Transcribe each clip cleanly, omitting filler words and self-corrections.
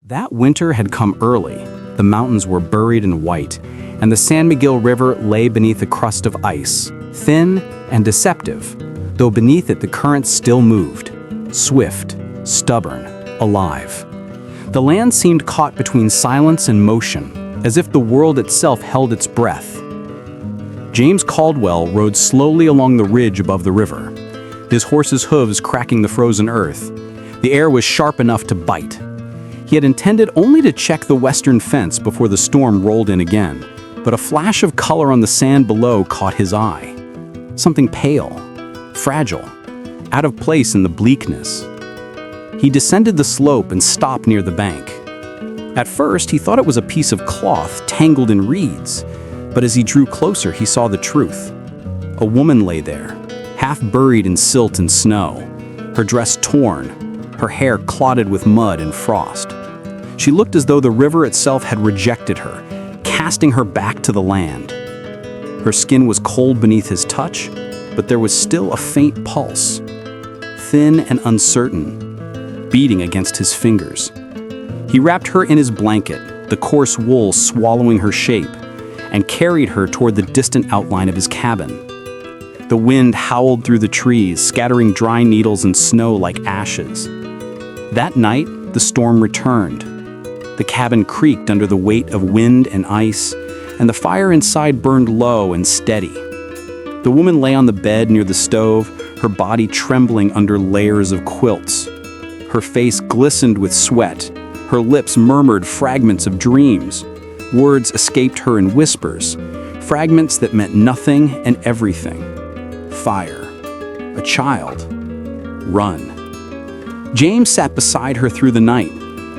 That winter had come early. The mountains were buried in white, and the San Miguel River lay beneath a crust of ice, thin and deceptive, though beneath it the current still moved, swift, stubborn, alive. The land seemed caught between silence and motion, as if the world itself held its breath. James Caldwell rode slowly along the ridge above the river, his horse's hooves cracking the frozen earth. The air was sharp enough to bite. He had intended only to check the western fence before the storm rolled in again, but a flash of color on the sand below caught his eye. Something pale, fragile, out of place in the bleakness. He descended the slope and stopped near the bank. At first, he thought it was a piece of cloth tangled in reeds, but as he drew closer, he saw the truth. A woman lay there, half buried in silt and snow, her dress torn, her hair clotted with mud and frost. She looked as though the river itself had rejected her, casting her back to the land. Her skin was cold beneath his touch, but there was still a faint pulse, thin and uncertain, beating against his fingers. He wrapped her in his blanket, the coarse wool swallowing her shape, and carried her toward the distant outline of his cabin. The wind howled through the trees, scattering dry needles and snow like ashes. That night, the storm returned. The cabin creaked under the weight of wind and ice, and the fire inside burned low and steady. The woman lay on the bed near the stove, her body trembling under layers of quilts. Her face glistened with sweat. Her lips murmured fragments of dreams. Words escaped her in whispers, fragments that meant nothing and everything. Fire. A child. Run. James sat beside her through the night,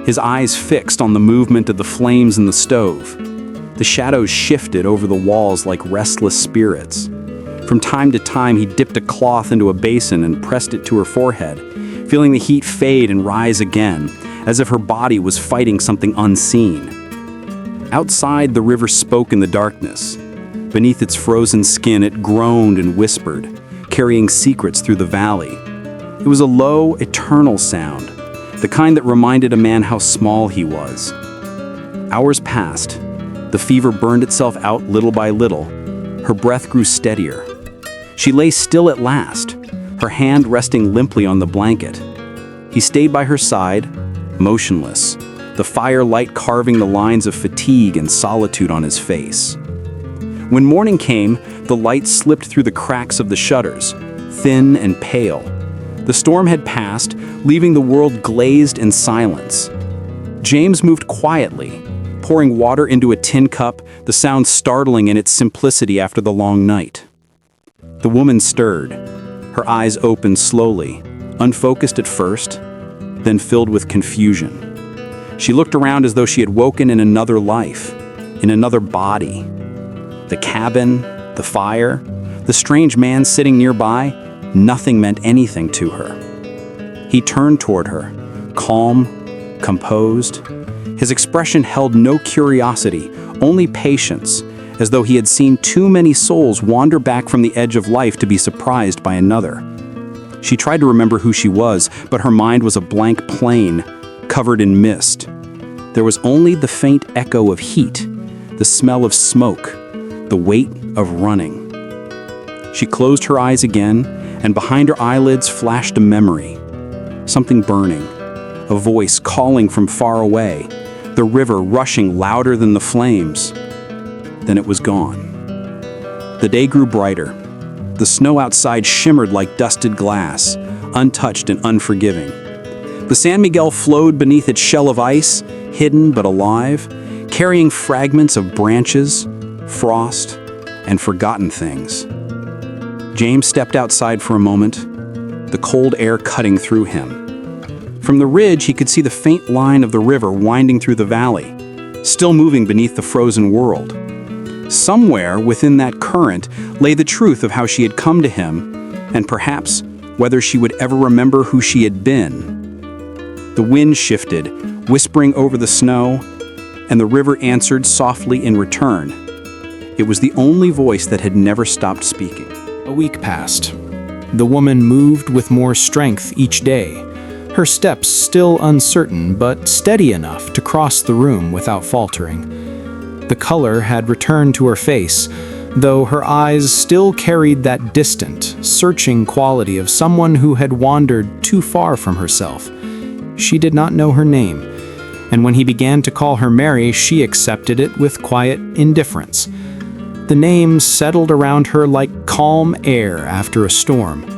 his eyes fixed on the movement of the flames in the stove. The shadows shifted over the walls like restless spirits. From time to time, he dipped a cloth into a basin and pressed it to her forehead, feeling the heat fade and rise again, as if her body was fighting something unseen. Outside, the river spoke in the darkness. Beneath its frozen skin, it groaned and whispered, carrying secrets through the valley. It was a low, eternal sound, the kind that reminded a man how small he was. Hours passed. The fever burned itself out little by little. Her breath grew steadier. She lay still at last, her hand resting limply on the blanket. He stayed by her side, motionless, the firelight carving the lines of fatigue and solitude on his face. When morning came, the light slipped through the cracks of the shutters, thin and pale. The storm had passed, leaving the world glazed in silence. James moved quietly, pouring water into a tin cup, the sound startling in its simplicity after the long night. The woman stirred, her eyes opened slowly, unfocused at first, then filled with confusion. She looked around as though she had woken in another life, in another body. The cabin, the fire, the strange man sitting nearby, nothing meant anything to her. He turned toward her, calm, composed. His expression held no curiosity, only patience, as though he had seen too many souls wander back from the edge of life to be surprised by another. She tried to remember who she was, but her mind was a blank plain, covered in mist. There was only the faint echo of heat, the smell of smoke, the weight of running. She closed her eyes again, and behind her eyelids flashed a memory. Something burning, a voice calling from far away, the river rushing louder than the flames. Then it was gone. The day grew brighter. The snow outside shimmered like dusted glass, untouched and unforgiving. The San Miguel flowed beneath its shell of ice, hidden but alive, carrying fragments of branches, frost, and forgotten things. James stepped outside for a moment, the cold air cutting through him. From the ridge, he could see the faint line of the river winding through the valley, still moving beneath the frozen world. Somewhere within that current lay the truth of how she had come to him, and perhaps whether she would ever remember who she had been. The wind shifted, whispering over the snow, and the river answered softly in return. It was the only voice that had never stopped speaking. A week passed. The woman moved with more strength each day. her steps still uncertain but steady enough to cross the room without faltering. The color had returned to her face, though her eyes still carried that distant, searching quality of someone who had wandered too far from herself. She did not know her name, and when he began to call her Mary, she accepted it with quiet indifference. The name settled around her like calm air after a storm.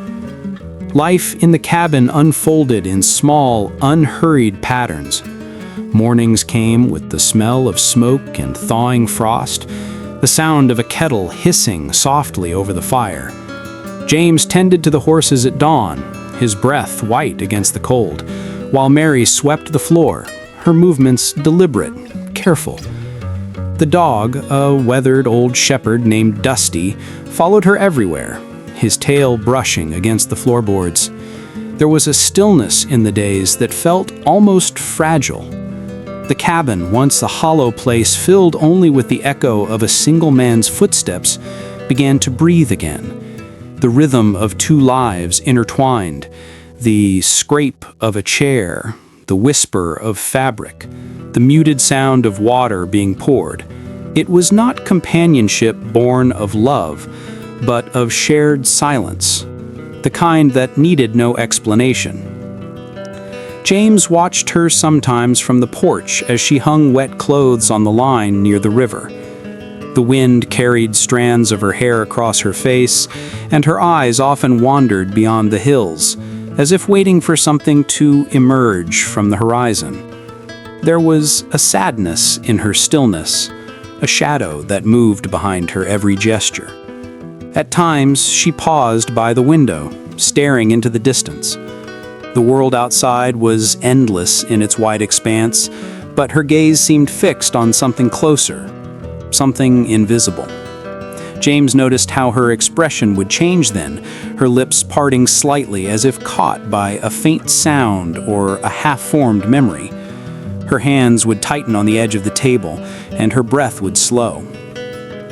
Life in the cabin unfolded in small, unhurried patterns. Mornings came with the smell of smoke and thawing frost, the sound of a kettle hissing softly over the fire. James tended to the horses at dawn, his breath white against the cold, while Mary swept the floor, her movements deliberate, careful. The dog, a weathered old shepherd named Dusty, followed her everywhere, his tail brushing against the floorboards. There was a stillness in the days that felt almost fragile. The cabin, once a hollow place filled only with the echo of a single man's footsteps, began to breathe again. The rhythm of two lives intertwined, the scrape of a chair, the whisper of fabric, the muted sound of water being poured. It was not companionship born of love, but of shared silence, the kind that needed no explanation. James watched her sometimes from the porch as she hung wet clothes on the line near the river. The wind carried strands of her hair across her face, and her eyes often wandered beyond the hills, as if waiting for something to emerge from the horizon. There was a sadness in her stillness, a shadow that moved behind her every gesture. At times, she paused by the window, staring into the distance. The world outside was endless in its wide expanse, but her gaze seemed fixed on something closer, something invisible. James noticed how her expression would change then, her lips parting slightly as if caught by a faint sound or a half-formed memory. Her hands would tighten on the edge of the table, and her breath would slow.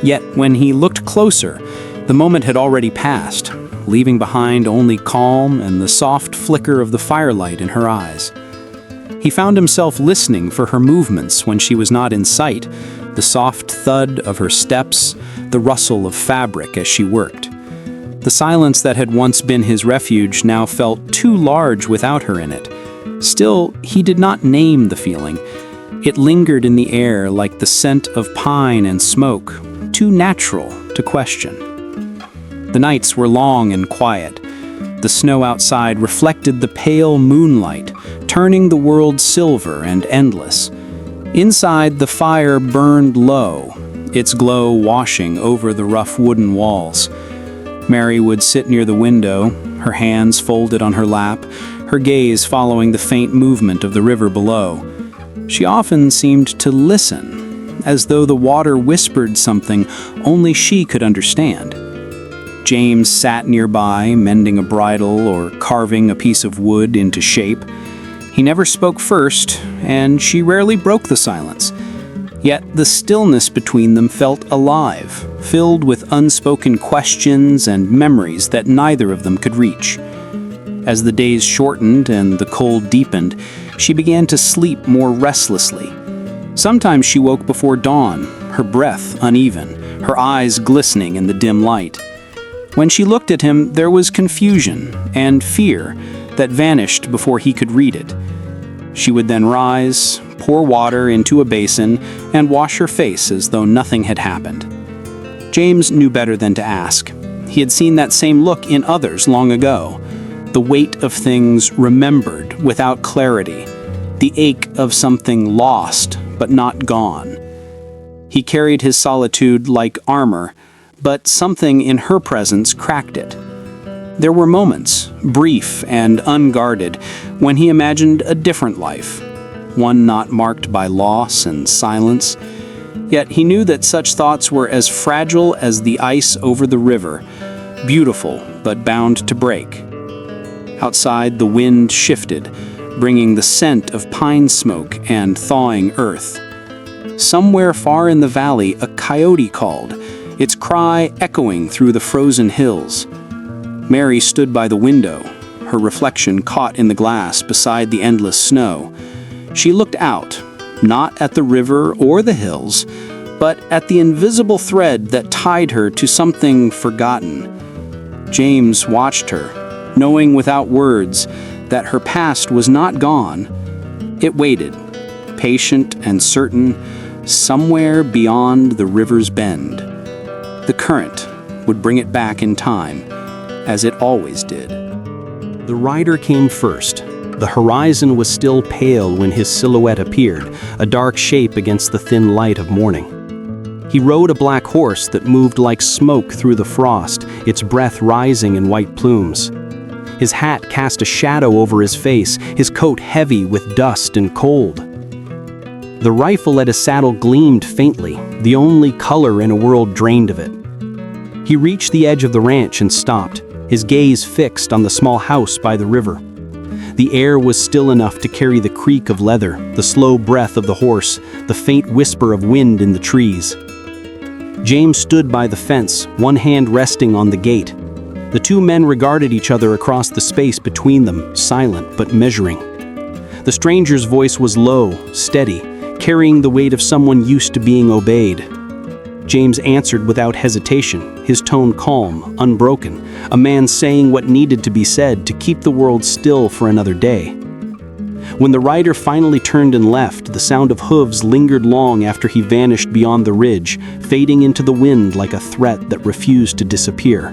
Yet, when he looked closer, the moment had already passed, leaving behind only calm and the soft flicker of the firelight in her eyes. He found himself listening for her movements when she was not in sight, the soft thud of her steps, the rustle of fabric as she worked. The silence that had once been his refuge now felt too large without her in it. Still, he did not name the feeling. It lingered in the air like the scent of pine and smoke, too natural to question. The nights were long and quiet. The snow outside reflected the pale moonlight, turning the world silver and endless. Inside, the fire burned low, its glow washing over the rough wooden walls. Mary would sit near the window, her hands folded on her lap, her gaze following the faint movement of the river below. She often seemed to listen, as though the water whispered something only she could understand. James sat nearby, mending a bridle or carving a piece of wood into shape. He never spoke first, and she rarely broke the silence. Yet the stillness between them felt alive, filled with unspoken questions and memories that neither of them could reach. As the days shortened and the cold deepened, she began to sleep more restlessly. Sometimes she woke before dawn, her breath uneven, her eyes glistening in the dim light. When she looked at him, there was confusion and fear that vanished before he could read it. She would then rise, pour water into a basin, and wash her face as though nothing had happened. James knew better than to ask. He had seen that same look in others long ago. The weight of things remembered without clarity, the ache of something lost but not gone. He carried his solitude like armor, but something in her presence cracked it. There were moments, brief and unguarded, when he imagined a different life, one not marked by loss and silence. Yet he knew that such thoughts were as fragile as the ice over the river, beautiful but bound to break. Outside, the wind shifted, bringing the scent of pine smoke and thawing earth. Somewhere far in the valley, a coyote called, its cry echoing through the frozen hills. Mary stood by the window, her reflection caught in the glass beside the endless snow. She looked out, not at the river or the hills, but at the invisible thread that tied her to something forgotten. James watched her, knowing without words that her past was not gone. It waited, patient and certain, somewhere beyond the river's bend. The current would bring it back in time, as it always did. The rider came first. The horizon was still pale when his silhouette appeared, a dark shape against the thin light of morning. He rode a black horse that moved like smoke through the frost, its breath rising in white plumes. His hat cast a shadow over his face, his coat heavy with dust and cold. The rifle at his saddle gleamed faintly, the only color in a world drained of it. He reached the edge of the ranch and stopped, his gaze fixed on the small house by the river. The air was still enough to carry the creak of leather, the slow breath of the horse, the faint whisper of wind in the trees. James stood by the fence, one hand resting on the gate. The two men regarded each other across the space between them, silent but measuring. The stranger's voice was low, steady, carrying the weight of someone used to being obeyed. James answered without hesitation, his tone calm, unbroken, a man saying what needed to be said to keep the world still for another day. When the rider finally turned and left, the sound of hooves lingered long after he vanished beyond the ridge, fading into the wind like a threat that refused to disappear.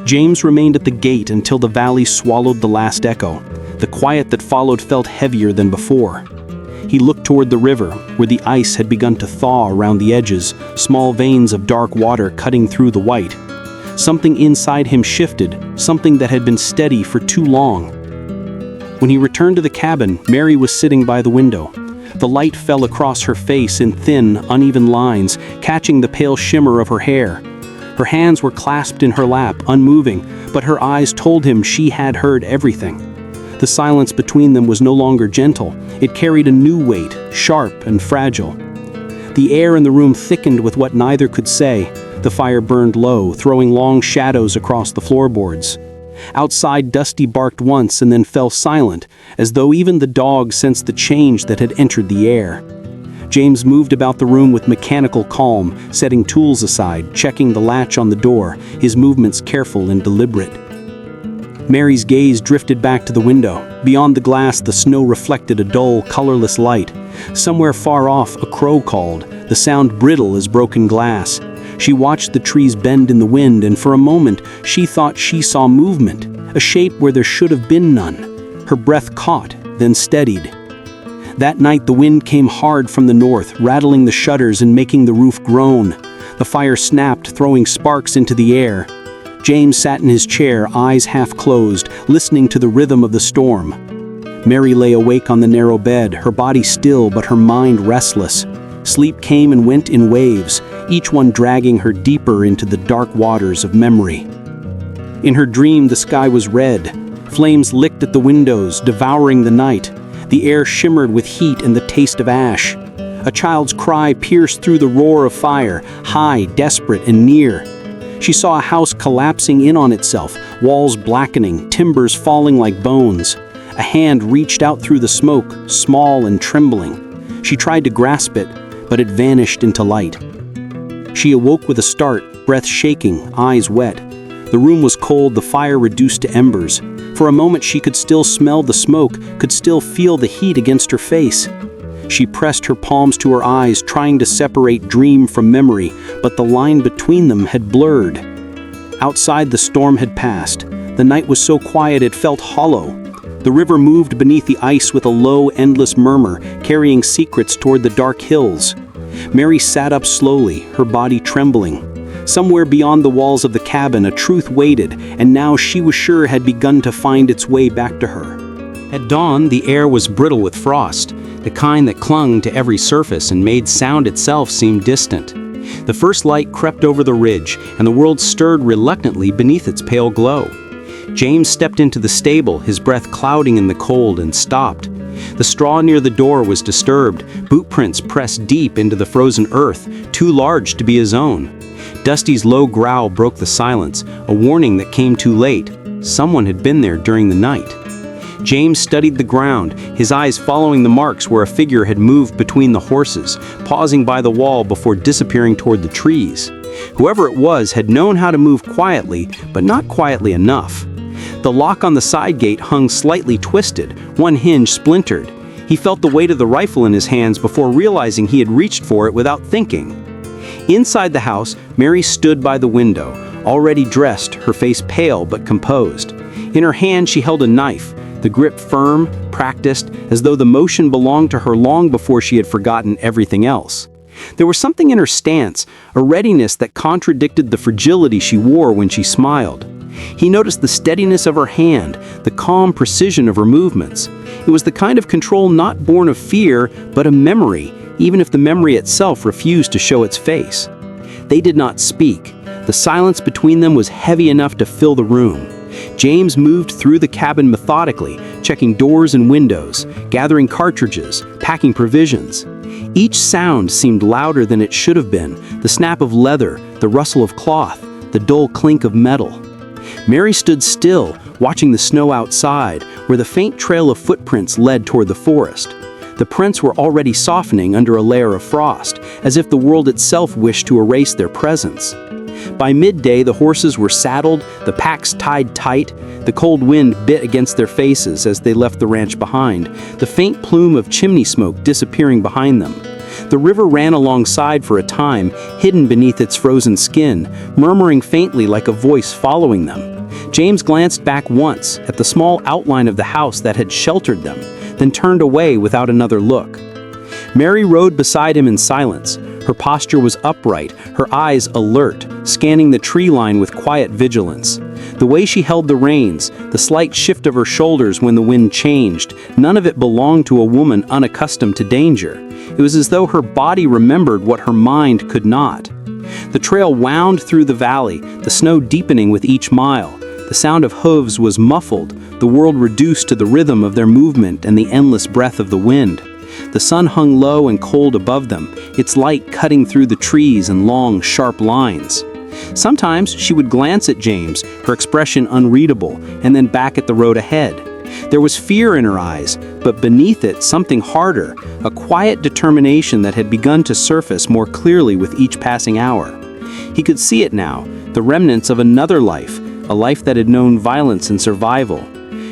James remained at the gate until the valley swallowed the last echo. The quiet that followed felt heavier than before. He looked toward the river, where the ice had begun to thaw around the edges, small veins of dark water cutting through the white. Something inside him shifted, something that had been steady for too long. When he returned to the cabin, Mary was sitting by the window. The light fell across her face in thin, uneven lines, catching the pale shimmer of her hair. Her hands were clasped in her lap, unmoving, but her eyes told him she had heard everything. The silence between them was no longer gentle. It carried a new weight, sharp and fragile. The air in the room thickened with what neither could say. The fire burned low, throwing long shadows across the floorboards. Outside, Dusty barked once and then fell silent, as though even the dog sensed the change that had entered the air. James moved about the room with mechanical calm, setting tools aside, checking the latch on the door, his movements careful and deliberate. Mary's gaze drifted back to the window. Beyond the glass, the snow reflected a dull, colorless light. Somewhere far off, a crow called, the sound brittle as broken glass. She watched the trees bend in the wind, and for a moment, she thought she saw movement, a shape where there should have been none. Her breath caught, then steadied. That night, the wind came hard from the north, rattling the shutters and making the roof groan. The fire snapped, throwing sparks into the air. James sat in his chair, eyes half closed, listening to the rhythm of the storm. Mary lay awake on the narrow bed, her body still but her mind restless. Sleep came and went in waves, each one dragging her deeper into the dark waters of memory. In her dream, the sky was red. Flames licked at the windows, devouring the night. The air shimmered with heat and the taste of ash. A child's cry pierced through the roar of fire, high, desperate, and near. She saw a house collapsing in on itself, walls blackening, timbers falling like bones. A hand reached out through the smoke, small and trembling. She tried to grasp it, but it vanished into light. She awoke with a start, breath shaking, eyes wet. The room was cold, the fire reduced to embers. For a moment she could still smell the smoke, could still feel the heat against her face. She pressed her palms to her eyes, trying to separate dream from memory, but the line between them had blurred. Outside, the storm had passed. The night was so quiet it felt hollow. The river moved beneath the ice with a low, endless murmur, carrying secrets toward the dark hills. Mary sat up slowly, her body trembling. Somewhere beyond the walls of the cabin, a truth waited, and now she was sure had begun to find its way back to her. At dawn, the air was brittle with frost, the kind that clung to every surface and made sound itself seem distant. The first light crept over the ridge, and the world stirred reluctantly beneath its pale glow. James stepped into the stable, his breath clouding in the cold, and stopped. The straw near the door was disturbed, boot prints pressed deep into the frozen earth, too large to be his own. Dusty's low growl broke the silence, a warning that came too late. Someone had been there during the night. James studied the ground, his eyes following the marks where a figure had moved between the horses, pausing by the wall before disappearing toward the trees. Whoever it was had known how to move quietly, but not quietly enough. The lock on the side gate hung slightly twisted, one hinge splintered. He felt the weight of the rifle in his hands before realizing he had reached for it without thinking. Inside the house, Mary stood by the window, already dressed, her face pale but composed. In her hand she held a knife, the grip firm, practiced, as though the motion belonged to her long before she had forgotten everything else. There was something in her stance, a readiness that contradicted the fragility she wore when she smiled. He noticed the steadiness of her hand, the calm precision of her movements. It was the kind of control not born of fear, but a memory, even if the memory itself refused to show its face. They did not speak. The silence between them was heavy enough to fill the room. James moved through the cabin methodically, checking doors and windows, gathering cartridges, packing provisions. Each sound seemed louder than it should have been, the snap of leather, the rustle of cloth, the dull clink of metal. Mary stood still, watching the snow outside, where the faint trail of footprints led toward the forest. The prints were already softening under a layer of frost, as if the world itself wished to erase their presence. By midday, the horses were saddled, the packs tied tight. The cold wind bit against their faces as they left the ranch behind, the faint plume of chimney smoke disappearing behind them. The river ran alongside for a time, hidden beneath its frozen skin, murmuring faintly like a voice following them. James glanced back once at the small outline of the house that had sheltered them, then turned away without another look. Mary rode beside him in silence. Her posture was upright, her eyes alert, scanning the tree line with quiet vigilance. The way she held the reins, the slight shift of her shoulders when the wind changed, none of it belonged to a woman unaccustomed to danger. It was as though her body remembered what her mind could not. The trail wound through the valley, the snow deepening with each mile. The sound of hooves was muffled, the world reduced to the rhythm of their movement and the endless breath of the wind. The sun hung low and cold above them, its light cutting through the trees in long, sharp lines. Sometimes she would glance at James, her expression unreadable, and then back at the road ahead. There was fear in her eyes, but beneath it something harder, a quiet determination that had begun to surface more clearly with each passing hour. He could see it now, the remnants of another life, a life that had known violence and survival.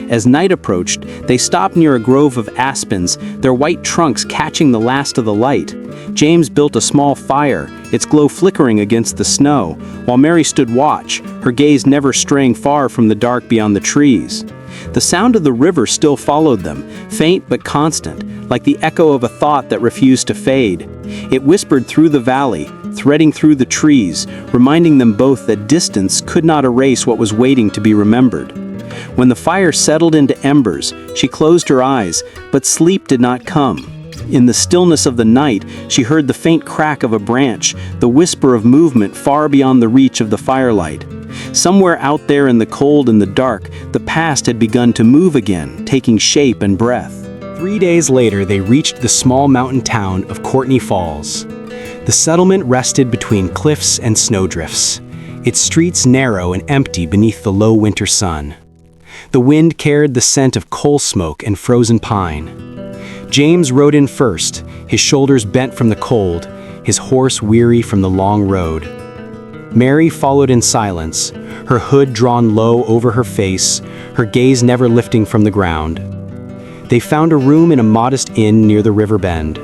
As night approached, they stopped near a grove of aspens, their white trunks catching the last of the light. James built a small fire, its glow flickering against the snow, while Mary stood watch, her gaze never straying far from the dark beyond the trees. The sound of the river still followed them, faint but constant, like the echo of a thought that refused to fade. It whispered through the valley, threading through the trees, reminding them both that distance could not erase what was waiting to be remembered. When the fire settled into embers, she closed her eyes, but sleep did not come. In the stillness of the night, she heard the faint crack of a branch, the whisper of movement far beyond the reach of the firelight. Somewhere out there in the cold and the dark, the past had begun to move again, taking shape and breath. 3 days later, they reached the small mountain town of Courtney Falls. The settlement rested between cliffs and snowdrifts, its streets narrow and empty beneath the low winter sun. The wind carried the scent of coal smoke and frozen pine. James rode in first, his shoulders bent from the cold, his horse weary from the long road. Mary followed in silence, her hood drawn low over her face, her gaze never lifting from the ground. They found a room in a modest inn near the river bend.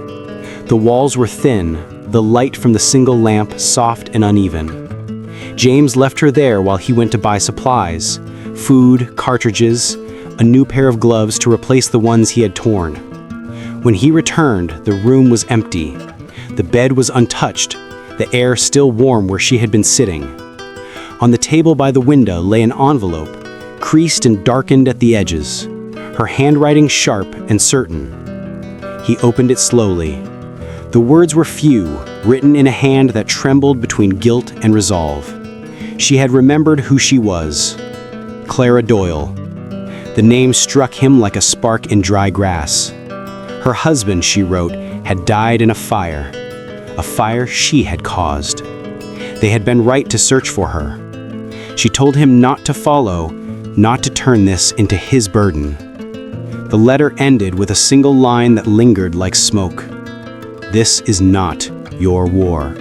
The walls were thin, the light from the single lamp soft and uneven. James left her there while he went to buy supplies, food, cartridges, a new pair of gloves to replace the ones he had torn. When he returned, the room was empty. The bed was untouched, the air still warm where she had been sitting. On the table by the window lay an envelope, creased and darkened at the edges, her handwriting sharp and certain. He opened it slowly. The words were few, written in a hand that trembled between guilt and resolve. She had remembered who she was. Clara Doyle. The name struck him like a spark in dry grass. Her husband, she wrote, had died in a fire she had caused. They had been right to search for her. She told him not to follow, not to turn this into his burden. The letter ended with a single line that lingered like smoke. "This is not your war."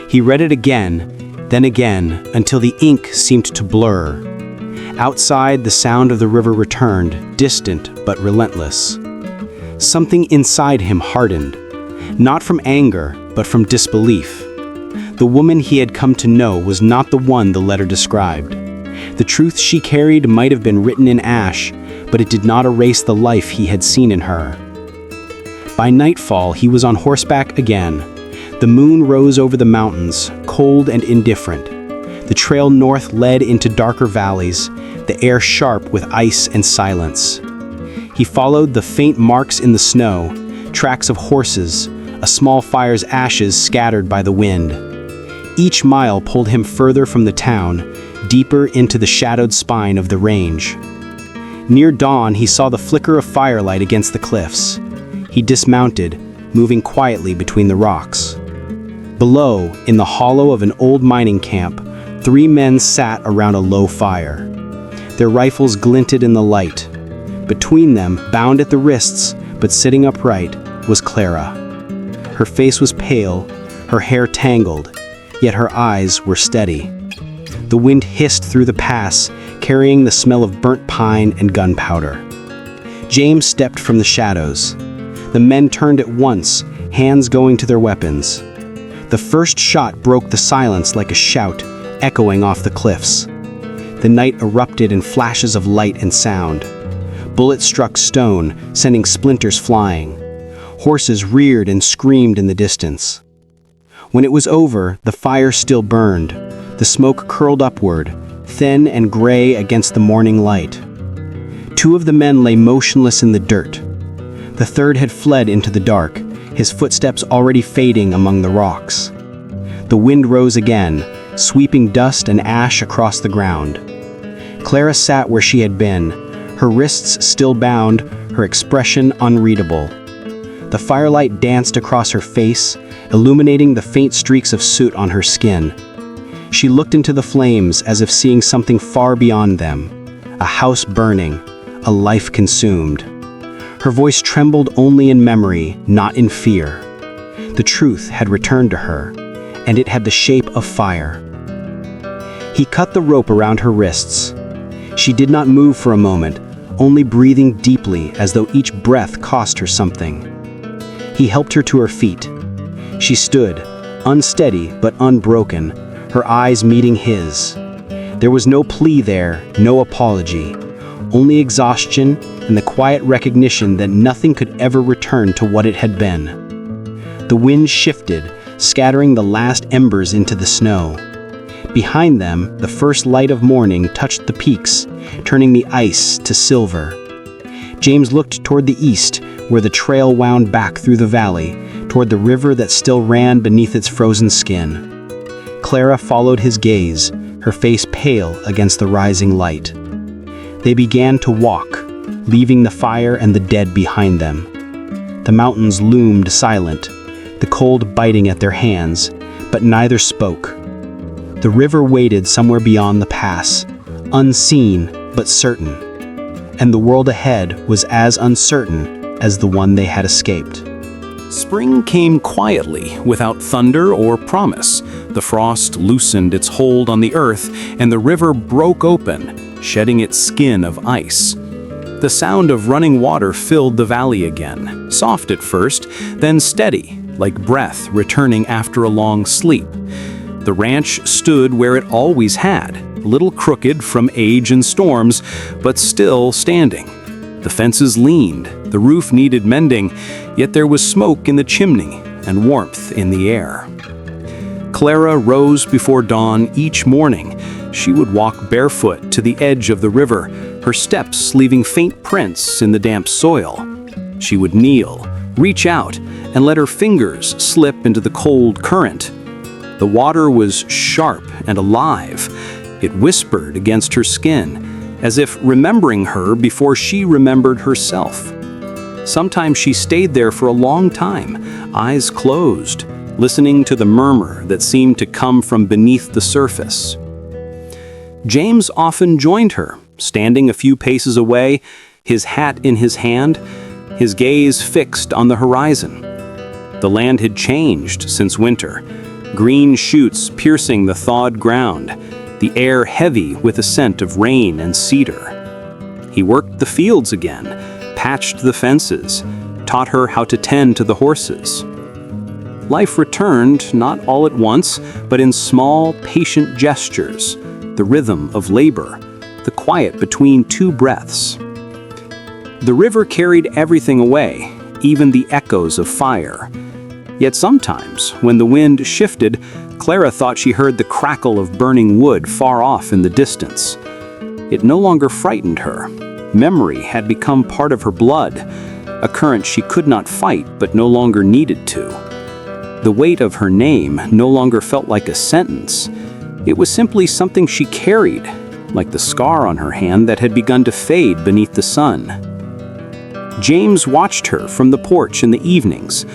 He read it again, then again, until the ink seemed to blur. Outside, the sound of the river returned, distant but relentless. Something inside him hardened, not from anger, but from disbelief. The woman he had come to know was not the one the letter described. The truth she carried might have been written in ash, but it did not erase the life he had seen in her. By nightfall, he was on horseback again. The moon rose over the mountains, cold and indifferent. The trail north led into darker valleys, the air sharp with ice and silence. He followed the faint marks in the snow, tracks of horses, a small fire's ashes scattered by the wind. Each mile pulled him further from the town, deeper into the shadowed spine of the range. Near dawn, he saw the flicker of firelight against the cliffs. He dismounted, moving quietly between the rocks. Below, in the hollow of an old mining camp, 3 men sat around a low fire. Their rifles glinted in the light. Between them, bound at the wrists, but sitting upright, was Clara. Her face was pale, her hair tangled, yet her eyes were steady. The wind hissed through the pass, carrying the smell of burnt pine and gunpowder. James stepped from the shadows. The men turned at once, hands going to their weapons. The first shot broke the silence like a shout, echoing off the cliffs. The night erupted in flashes of light and sound. Bullets struck stone, sending splinters flying. Horses reared and screamed in the distance. When it was over, the fire still burned. The smoke curled upward, thin and gray against the morning light. 2 of the men lay motionless in the dirt. The third had fled into the dark, his footsteps already fading among the rocks. The wind rose again, sweeping dust and ash across the ground. Clara sat where she had been, her wrists still bound, her expression unreadable. The firelight danced across her face, illuminating the faint streaks of soot on her skin. She looked into the flames as if seeing something far beyond them, a house burning, a life consumed. Her voice trembled only in memory, not in fear. The truth had returned to her, and it had the shape of fire. He cut the rope around her wrists. She did not move for a moment, only breathing deeply as though each breath cost her something. He helped her to her feet. She stood, unsteady but unbroken, her eyes meeting his. There was no plea there, no apology, only exhaustion and the quiet recognition that nothing could ever return to what it had been. The wind shifted, scattering the last embers into the snow. Behind them, the first light of morning touched the peaks, turning the ice to silver. James looked toward the east, where the trail wound back through the valley, toward the river that still ran beneath its frozen skin. Clara followed his gaze, her face pale against the rising light. They began to walk, leaving the fire and the dead behind them. The mountains loomed silent, the cold biting at their hands, but neither spoke. The river waited somewhere beyond the pass, unseen but certain, and the world ahead was as uncertain as the one they had escaped. Spring came quietly, without thunder or promise. The frost loosened its hold on the earth, and the river broke open, shedding its skin of ice. The sound of running water filled the valley again, soft at first, then steady, like breath returning after a long sleep. The ranch stood where it always had, a little crooked from age and storms, but still standing. The fences leaned, the roof needed mending, yet there was smoke in the chimney and warmth in the air. Clara rose before dawn each morning. She would walk barefoot to the edge of the river, her steps leaving faint prints in the damp soil. She would kneel, reach out, and let her fingers slip into the cold current. The water was sharp and alive. It whispered against her skin, as if remembering her before she remembered herself. Sometimes she stayed there for a long time, eyes closed, listening to the murmur that seemed to come from beneath the surface. James often joined her, standing a few paces away, his hat in his hand, his gaze fixed on the horizon. The land had changed since winter, green shoots piercing the thawed ground, the air heavy with a scent of rain and cedar. He worked the fields again, patched the fences, taught her how to tend to the horses. Life returned, not all at once, but in small, patient gestures, the rhythm of labor, the quiet between two breaths. The river carried everything away, even the echoes of fire. Yet sometimes, when the wind shifted, Clara thought she heard the crackle of burning wood far off in the distance. It no longer frightened her. Memory had become part of her blood, a current she could not fight but no longer needed to. The weight of her name no longer felt like a sentence. It was simply something she carried, like the scar on her hand that had begun to fade beneath the sun. James watched her from the porch in the evenings.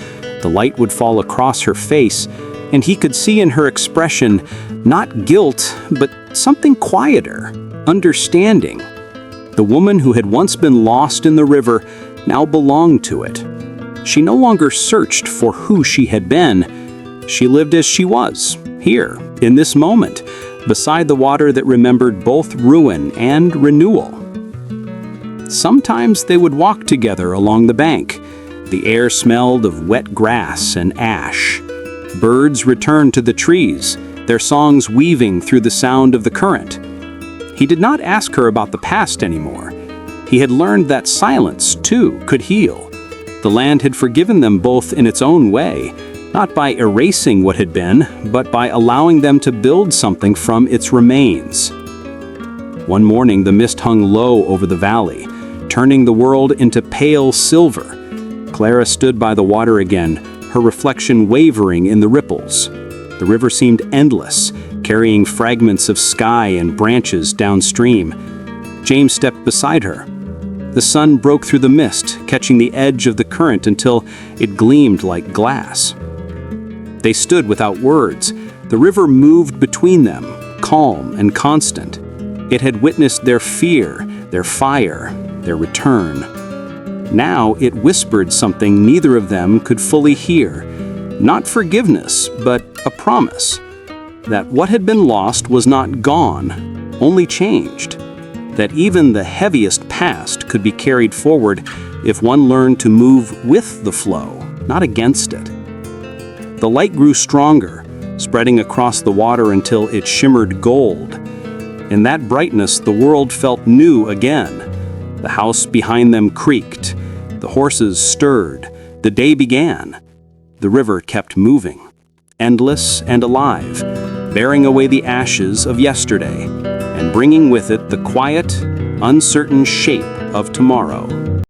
The light would fall across her face, and he could see in her expression not guilt, but something quieter, understanding. The woman who had once been lost in the river now belonged to it. She no longer searched for who she had been. She lived as she was, here, in this moment, beside the water that remembered both ruin and renewal. Sometimes they would walk together along the bank. The air smelled of wet grass and ash. Birds returned to the trees, their songs weaving through the sound of the current. He did not ask her about the past anymore. He had learned that silence, too, could heal. The land had forgiven them both in its own way, not by erasing what had been, but by allowing them to build something from its remains. One morning, the mist hung low over the valley, turning the world into pale silver. Clara stood by the water again, her reflection wavering in the ripples. The river seemed endless, carrying fragments of sky and branches downstream. James stepped beside her. The sun broke through the mist, catching the edge of the current until it gleamed like glass. They stood without words. The river moved between them, calm and constant. It had witnessed their fear, their fire, their return. Now it whispered something neither of them could fully hear. Not forgiveness, but a promise. That what had been lost was not gone, only changed. That even the heaviest past could be carried forward if one learned to move with the flow, not against it. The light grew stronger, spreading across the water until it shimmered gold. In that brightness, the world felt new again. The house behind them creaked. The horses stirred. The day began. The river kept moving, endless and alive, bearing away the ashes of yesterday and bringing with it the quiet, uncertain shape of tomorrow.